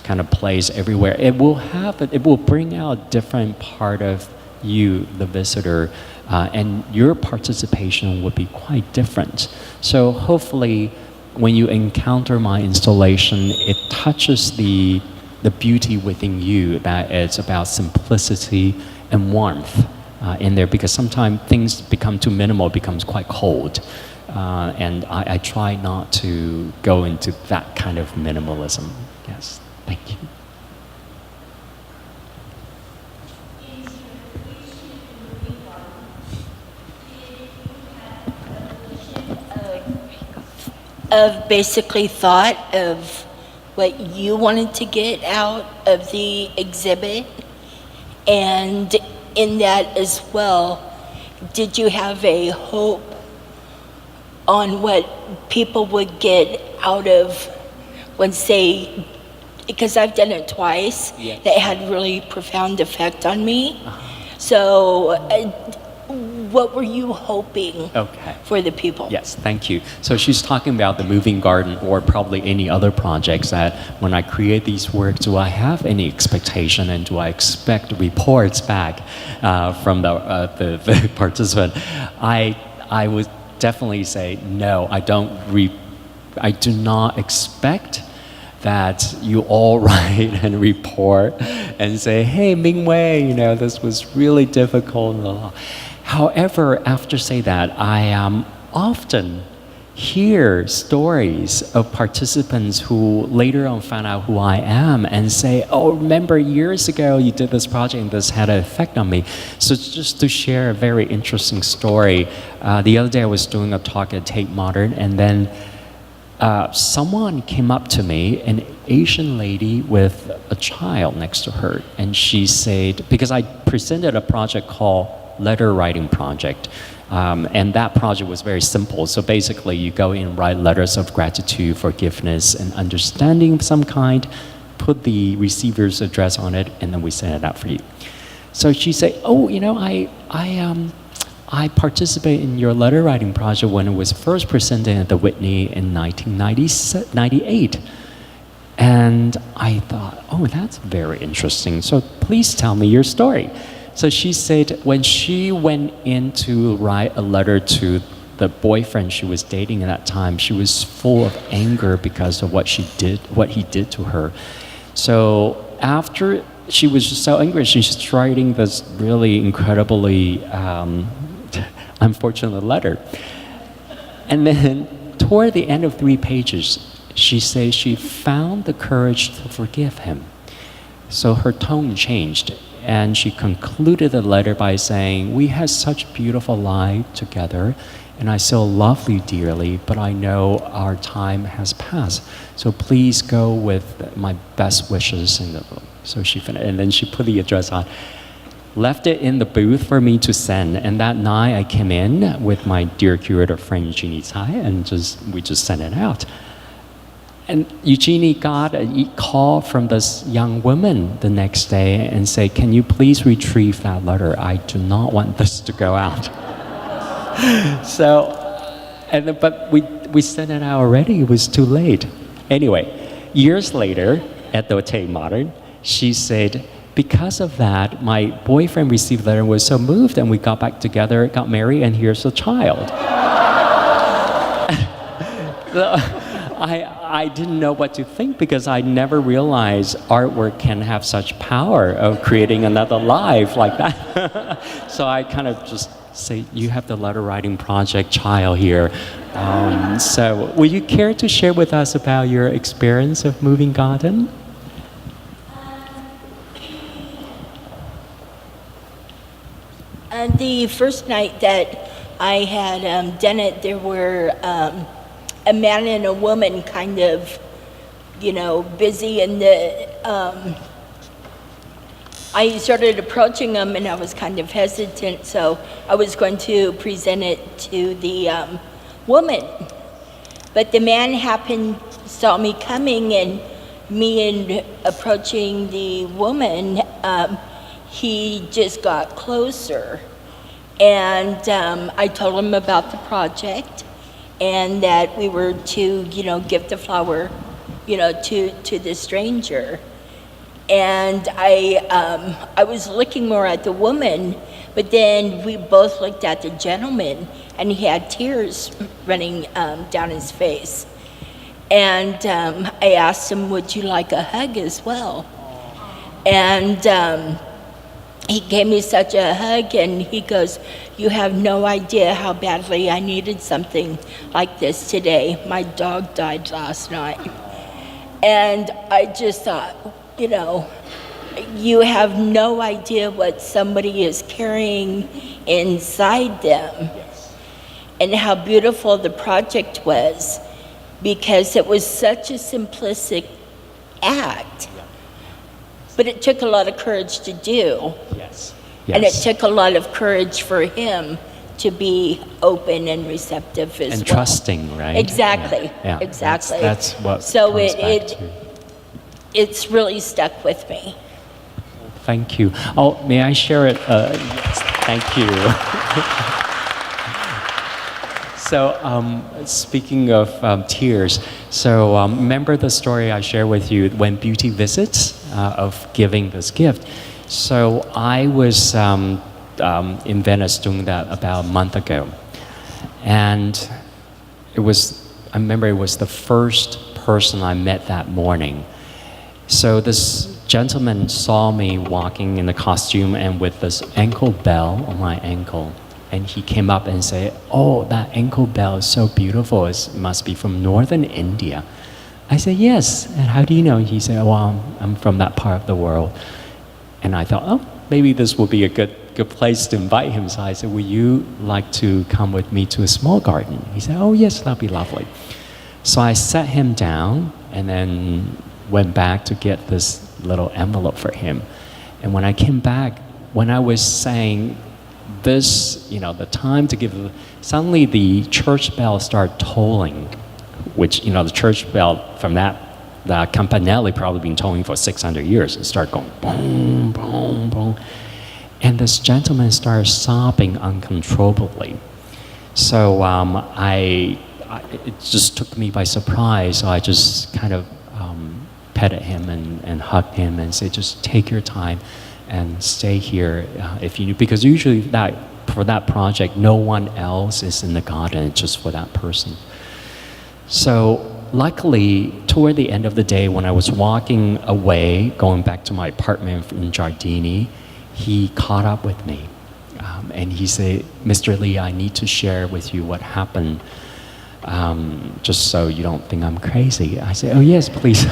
kind of plays everywhere, it will bring out a different part of you, the visitor, and your participation would be quite different. So hopefully when you encounter my installation, it touches the beauty within you, that it's about simplicity and warmth in there, because sometimes things become too minimal, it becomes quite cold. And I try not to go into that kind of minimalism. Yes. Thank you. Of basically thought of what you wanted to get out of the exhibit, and in that as well, did you have a hope on what people would get out of once they, because I've done it twice, yes, that had really profound effect on me. So what were you hoping for the people? Yes, thank you. So she's talking about the moving garden, or probably any other projects, that when I create these works, do I have any expectation, and do I expect reports back from the participant? I would definitely say, no, I do not expect that you all write and report and say, hey, Mingwei, this was really difficult. However, after say that, I often hear stories of participants who later on found out who I am and say, oh, remember years ago you did this project and this had an effect on me. So just to share a very interesting story, the other day I was doing a talk at Tate Modern, and then someone came up to me, an Asian lady with a child next to her, and she said, because I presented a project called Letter Writing Project, and that project was very simple. So basically you go in and write letters of gratitude, forgiveness, and understanding of some kind, put the receiver's address on it, and then we send it out for you. So she said, oh, I participated in your letter writing project when it was first presented at the Whitney in 1998. And I thought, oh, that's very interesting. So please tell me your story. So she said when she went in to write a letter to the boyfriend she was dating at that time, she was full of anger because of what he did to her. So after she was just so angry, she's writing this really incredibly unfortunate letter. And then toward the end of 3 pages, she says she found the courage to forgive him. So her tone changed, and she concluded the letter by saying, we had such beautiful life together, and I still love you dearly, but I know our time has passed. So please go with my best wishes. So she finished, and then she put the address on, left it in the booth for me to send. And that night I came in with my dear curator friend Eugenie Tsai, and we just sent it out. And Eugenie got a call from this young woman the next day and said, can you please retrieve that letter? I do not want this to go out. So, but we sent it out already. It was too late. Anyway, years later at the Tate Modern, she said, because of that, my boyfriend received the letter and was so moved, and we got back together, got married, and here's a child. I didn't know what to think, because I never realized artwork can have such power of creating another life like that. So I kind of just say, you have the letter writing project child here. So would you care to share with us about your experience of moving garden? The first night that I had done it, there were a man and a woman kind of, busy, and I started approaching them, and I was kind of hesitant, so I was going to present it to the woman. But the man saw me coming, and me approaching the woman, he just got closer. And I told him about the project, and that we were to, give the flower, to the stranger. And I was looking more at the woman, but then we both looked at the gentleman, and he had tears running down his face. And I asked him, would you like a hug as well? And he gave me such a hug, and he goes, you have no idea how badly I needed something like this today. My dog died last night. And I just thought, you have no idea what somebody is carrying inside them. And how beautiful the project was, because it was such a simplistic act. But it took a lot of courage to do. Yes. And it took a lot of courage for him to be open and receptive as well. And trusting, right? Exactly. Yeah. Exactly. That's what so comes back to. It's really stuck with me. Thank you. Oh, may I share it? Yes, thank you. So, speaking of tears, so remember the story I shared with you when beauty visits of giving this gift. So I was in Venice doing that about a month ago. and I remember it was the first person I met that morning. So this gentleman saw me walking in the costume and with this ankle bell on my ankle. And he came up and said, "Oh, that ankle bell is so beautiful. It must be from northern India." I said, "Yes." And how do you know? He said, "Well, I'm from that part of the world." And I thought, oh, maybe this would be a good place to invite him. So I said, "Would you like to come with me to a small garden?" He said, "Oh, yes, that'd be lovely." So I sat him down and then went back to get this little envelope for him. And when I came back, when I was saying this, the time to give, suddenly the church bell started tolling, which, the church bell from that campanelli probably been tolling for 600 years. It started going boom, boom, boom. And this gentleman started sobbing uncontrollably. So it just took me by surprise. So I just kind of petted him and hugged him and said, "Just take your time and stay here if you need." Because usually for that project, no one else is in the garden, it's just for that person. So luckily, toward the end of the day, when I was walking away, going back to my apartment in Giardini, he caught up with me. And he said, "Mr. Lee, I need to share with you what happened, just so you don't think I'm crazy." I said, "Oh yes, please,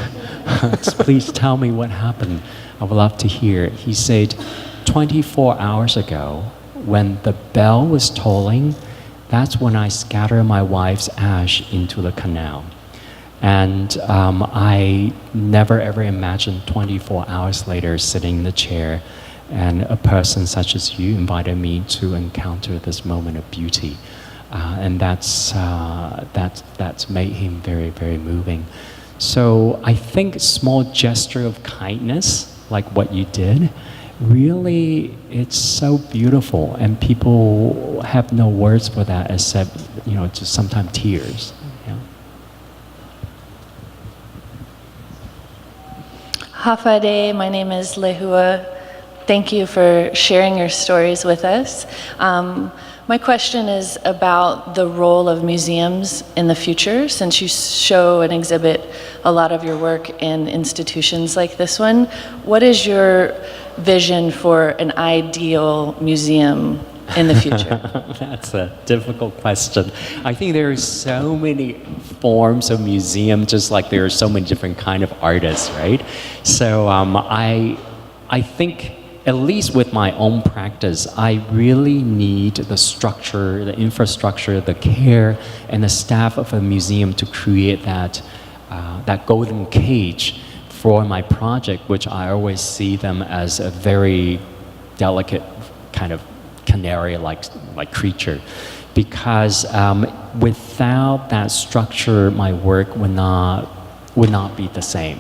please tell me what happened. I would love to hear." He said, 24 hours ago, when the bell was tolling, that's when I scattered my wife's ash into the canal. And I never ever imagined 24 hours later sitting in the chair and a person such as you invited me to encounter this moment of beauty. And that's made him very, very moving. So I think a small gesture of kindness, like what you did, really, it's so beautiful, and people have no words for that except, just sometimes tears. Yeah. Hafade, my name is Lehua. Thank you for sharing your stories with us. My question is about the role of museums in the future, since you show and exhibit a lot of your work in institutions like this one. What is your vision for an ideal museum in the future? That's a difficult question. I think there are so many forms of museum, just like there are so many different kind of artists, right? So I think, at least with my own practice, I really need the structure, the infrastructure, the care, and the staff of a museum to create that golden cage for my project, which I always see them as a very delicate kind of canary-like creature. Because without that structure, my work would not be the same.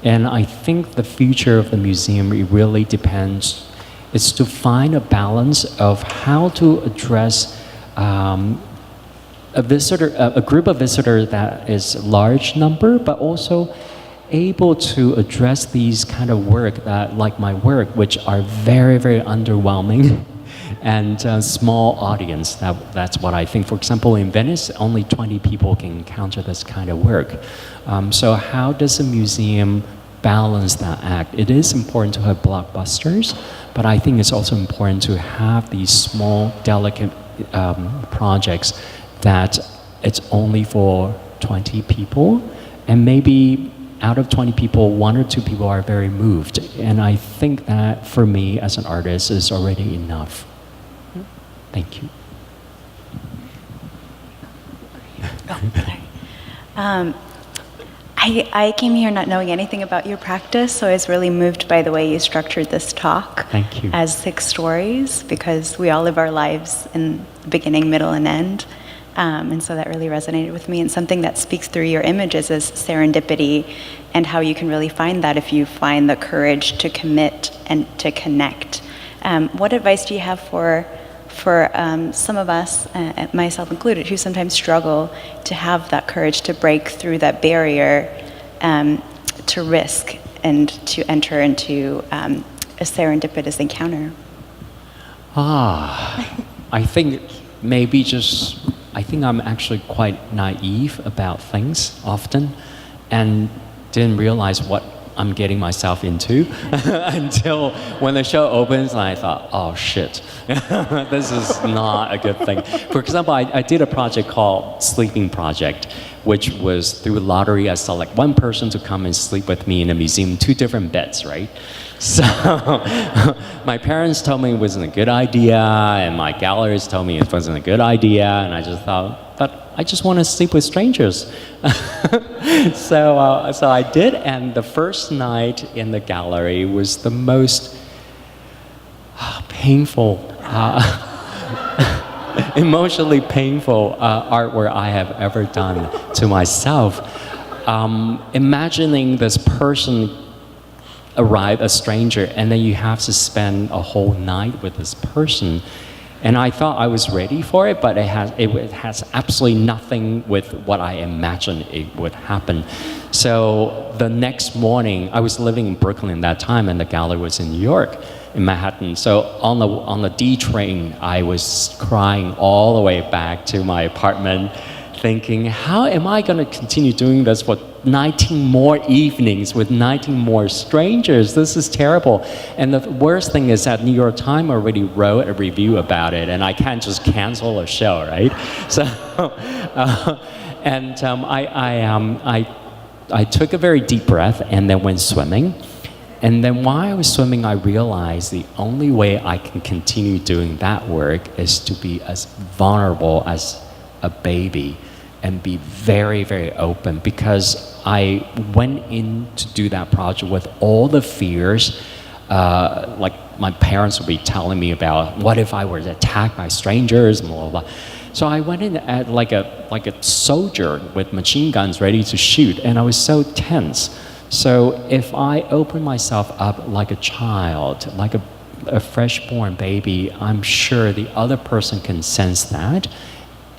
And I think the future of the museum, it really depends, is to find a balance of how to address a group of visitors that is a large number, but also able to address these kind of work that, like my work, which are very, very underwhelming and small audience. That's what I think. For example, in Venice, only 20 people can encounter this kind of work. So how does a museum balance that act? It is important to have blockbusters, but I think it's also important to have these small, delicate projects that it's only for 20 people, and maybe out of 20 people, 1 or 2 people are very moved. And I think that for me as an artist is already enough. Thank you. I came here not knowing anything about your practice, so I was really moved by the way you structured this talk. Thank you. As 6 stories, because we all live our lives in the beginning, middle, and end. And so that really resonated with me. And something that speaks through your images is serendipity, and how you can really find that if you find the courage to commit and to connect. What advice do you have for some of us, myself included, who sometimes struggle to have that courage to break through that barrier, to risk and to enter into a serendipitous encounter? I think maybe just I think I'm actually quite naive about things often, and didn't realize what I'm getting myself into until when the show opens and I thought, oh shit, this is not a good thing. For example, I did a project called Sleeping Project, which was through lottery. I select one person to come and sleep with me in a museum, 2 different beds, right? So my parents told me it wasn't a good idea, and my galleries told me it wasn't a good idea, and I just thought, but I just want to sleep with strangers. So I did, and the first night in the gallery was the most painful, emotionally painful artwork I have ever done to myself. Imagining this person arrive, a stranger, and then you have to spend a whole night with this person. And I thought I was ready for it, but it has absolutely nothing with what I imagined it would happen. So the next morning, I was living in Brooklyn at that time, and the gallery was in New York, in Manhattan. So on the D train, I was crying all the way back to my apartment, thinking, how am I going to continue doing this for 19 more evenings with 19 more strangers? This is terrible. And the worst thing is that New York Times already wrote a review about it, and I can't just cancel a show, right? So, I took a very deep breath and then went swimming. And then while I was swimming, I realized the only way I can continue doing that work is to be as vulnerable as a baby and be very, very open, because I went in to do that project with all the fears. Like my parents would be telling me about, what if I were attacked by strangers, blah, blah, blah. So I went in at like a soldier with machine guns ready to shoot, and I was so tense. So if I open myself up like a child, like a fresh-born baby, I'm sure the other person can sense that,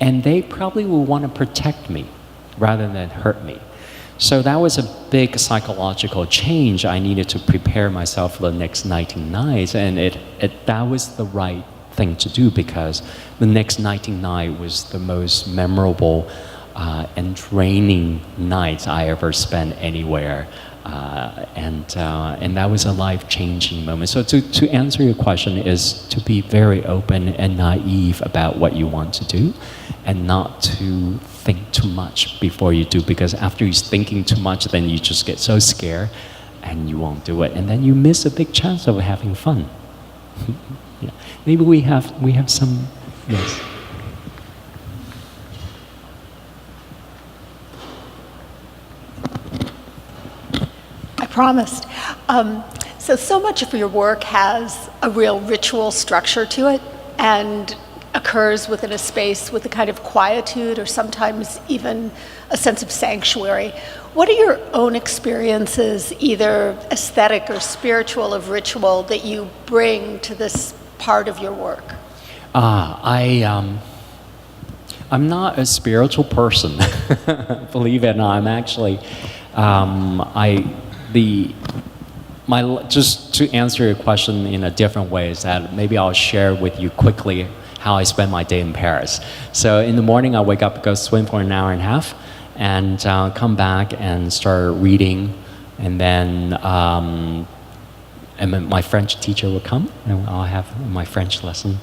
and they probably will want to protect me rather than hurt me. So that was a big psychological change. I needed to prepare myself for the next 19 nights, and that was the right thing to do, because the next 19 nights was the most memorable and draining nights I ever spent anywhere. And that was a life-changing moment. So to answer your question is to be very open and naive about what you want to do, and not to think too much before you do, because after you're thinking too much, then you just get so scared and you won't do it. And then you miss a big chance of having fun. Yeah. Maybe we have some, yes. Promised. So much of your work has a real ritual structure to it and occurs within a space with a kind of quietude or sometimes even a sense of sanctuary. What are your own experiences, either aesthetic or spiritual, of ritual that you bring to this part of your work? I'm not a spiritual person, believe it or not. I'm actually, just to answer your question in a different way, is that maybe I'll share with you quickly how I spend my day in Paris. So in the morning, I wake up, go swim for an hour and a half, and come back and start reading. And then my French teacher will come, and I'll have my French lesson.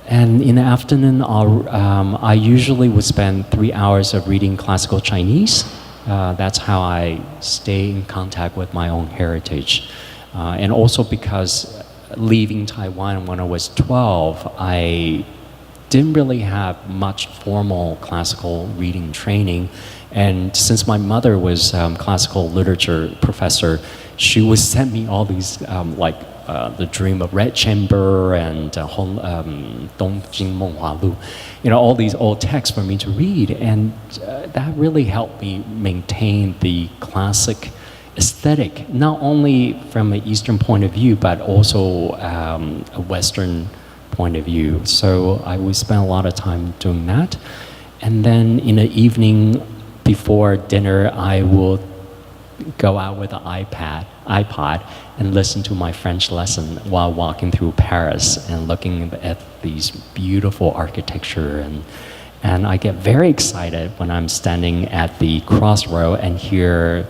And in the afternoon, I usually would spend 3 hours of reading classical Chinese. That's how I stay in contact with my own heritage. And also because leaving Taiwan when I was 12, I didn't really have much formal classical reading training. And since my mother was classical literature professor, she would send me all these The Dream of Red Chamber and Dongjing Menghua Lu, all these old texts for me to read, and that really helped me maintain the classic aesthetic, not only from an Eastern point of view, but also a Western point of view. So I would spend a lot of time doing that, and then in the evening before dinner, I will go out with an iPod and listen to my French lesson while walking through Paris and looking at these beautiful architecture And I get very excited when I'm standing at the crossroad and hear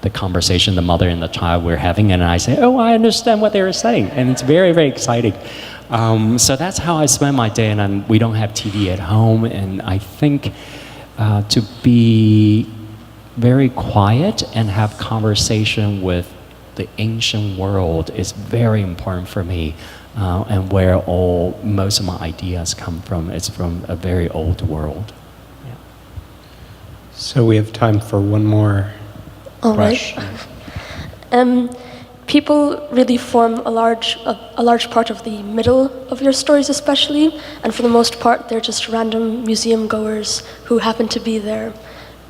the conversation the mother and the child were having, and I say, oh, I understand what they were saying. And it's very, very exciting. So that's how I spend my day, and we don't have TV at home. And I think to be very quiet and have conversation with the ancient world is very important for me. And where most of my ideas come from, it's from a very old world. Yeah. So we have time for one more All right. question. People really form a large part of the middle of your stories, especially, and for the most part, they're just random museum goers who happen to be there.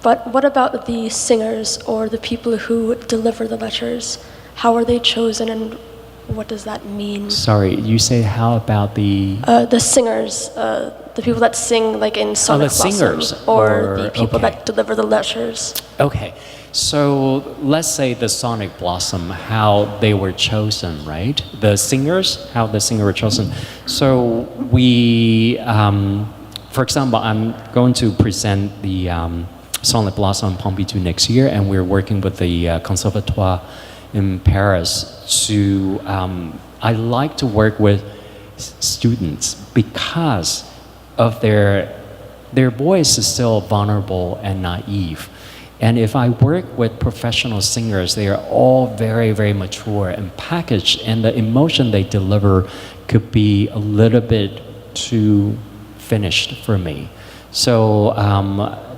But what about the singers or the people who deliver the letters? How are they chosen, and what does that mean? Sorry, you say how about the singers, the people that sing like in Sonic Blossom, singers, or the people okay. that deliver the letters? Okay, so let's say the Sonic Blossom, how they were chosen, right? The singers, how the singer were chosen. So we, for example, I'm going to present the Sonic Blossom Pompidou next year, and we're working with the Conservatoire in Paris to, I like to work with students because of their voice is still vulnerable and naive. And if I work with professional singers, they are all very, very mature and packaged, and the emotion they deliver could be a little bit too finished for me. So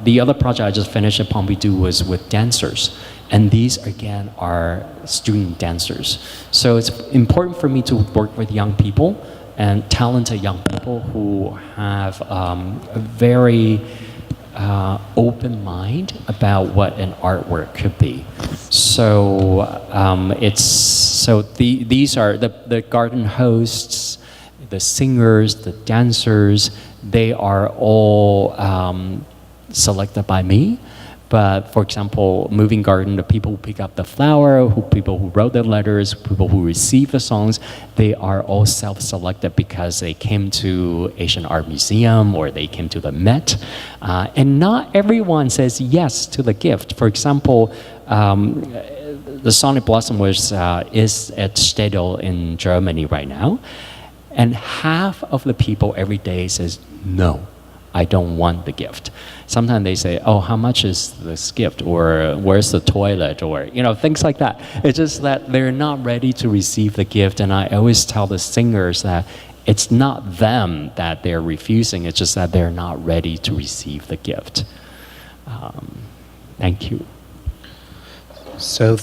the other project I just finished at Pompidou was with dancers. And these, again, are student dancers. So it's important for me to work with young people and talented young people who have a very open mind about what an artwork could be. So these are the garden hosts, the singers, the dancers. They are all selected by me. But for example, Moving Garden, the people who pick up the flower, people who wrote the letters, people who receive the songs, they are all self-selected because they came to Asian Art Museum or they came to the Met. And not everyone says yes to the gift. For example, the Sonic Blossom is at Stedel in Germany right now. And half of the people every day says no. I don't want the gift. Sometimes they say, oh, how much is this gift? Or where's the toilet? Or, things like that. It's just that they're not ready to receive the gift. And I always tell the singers that it's not them that they're refusing. It's just that they're not ready to receive the gift. Thank you. So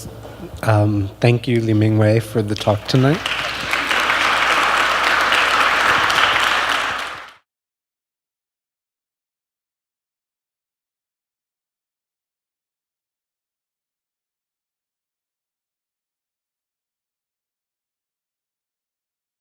thank you, Li Mingwei, for the talk tonight.